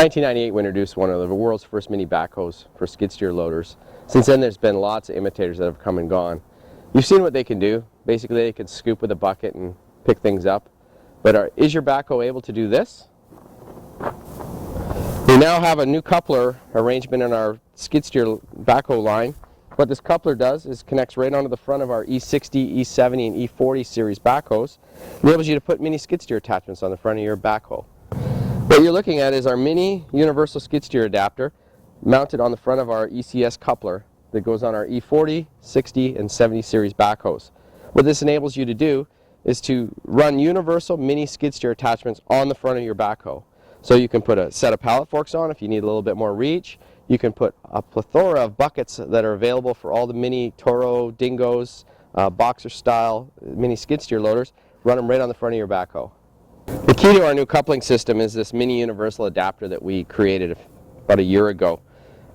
1998 we introduced one of the world's first mini backhoes for skid steer loaders. Since then there's been lots of imitators that have come and gone. You've seen what they can do. Basically they can scoop with a bucket and pick things up. But is your backhoe able to do this? We now have a new coupler arrangement in our skid steer backhoe line. What this coupler does is connects right onto the front of our E60, E70 and E40 series backhoes. It enables you to put mini skid steer attachments on the front of your backhoe. What you're looking at is our mini universal skid steer adapter mounted on the front of our ECS coupler that goes on our E40, 60 and 70 series backhoes. What this enables you to do is to run universal mini skid steer attachments on the front of your backhoe. So you can put a set of pallet forks on if you need a little bit more reach. You can put a plethora of buckets that are available for all the mini Toro, Dingos, boxer style mini skid steer loaders. Run them right on the front of your backhoe. The key to our new coupling system is this mini universal adapter that we created about a year ago.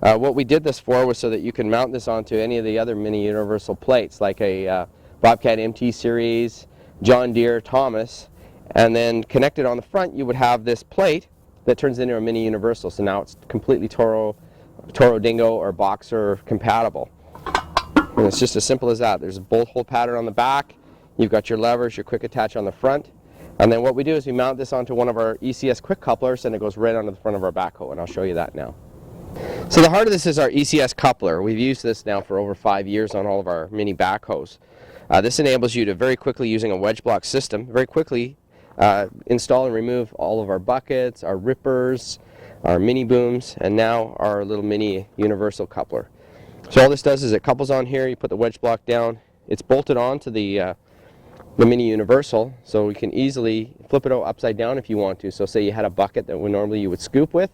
What we did this for was so that you can mount this onto any of the other mini universal plates like a Bobcat MT series, John Deere, Thomas, and then connected on the front you would have this plate that turns into a mini universal. So now it's completely Toro Dingo or Boxer compatible. And it's just as simple as that. There's a bolt hole pattern on the back, you've got your levers, your quick attach on the front, and then what we do is we mount this onto one of our ECS quick couplers and it goes right onto the front of our backhoe, and I'll show you that now. So the heart of this is our ECS coupler. We've used this now for over 5 years on all of our mini backhoes. This enables you to very quickly, using a wedge block system, very quickly install and remove all of our buckets, our rippers, our mini booms, and now our little mini universal coupler. So all this does is it couples on here, you put the wedge block down, it's bolted on to the mini universal, so we can easily flip it upside down if you want to. So say you had a bucket that normally you would scoop with,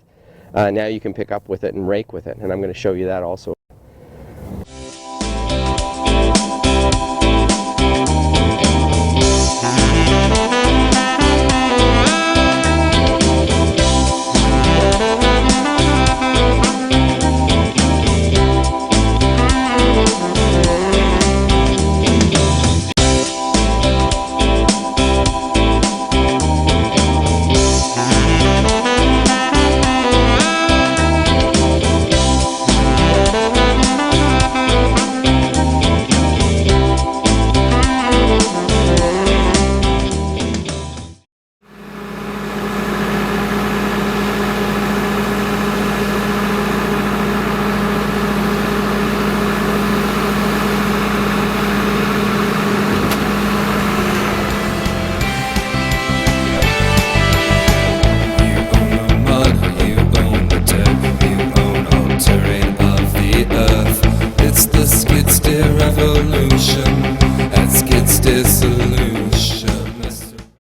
now you can pick up with it and rake with it, and I'm going to show you that also. It's the skid steer revolution.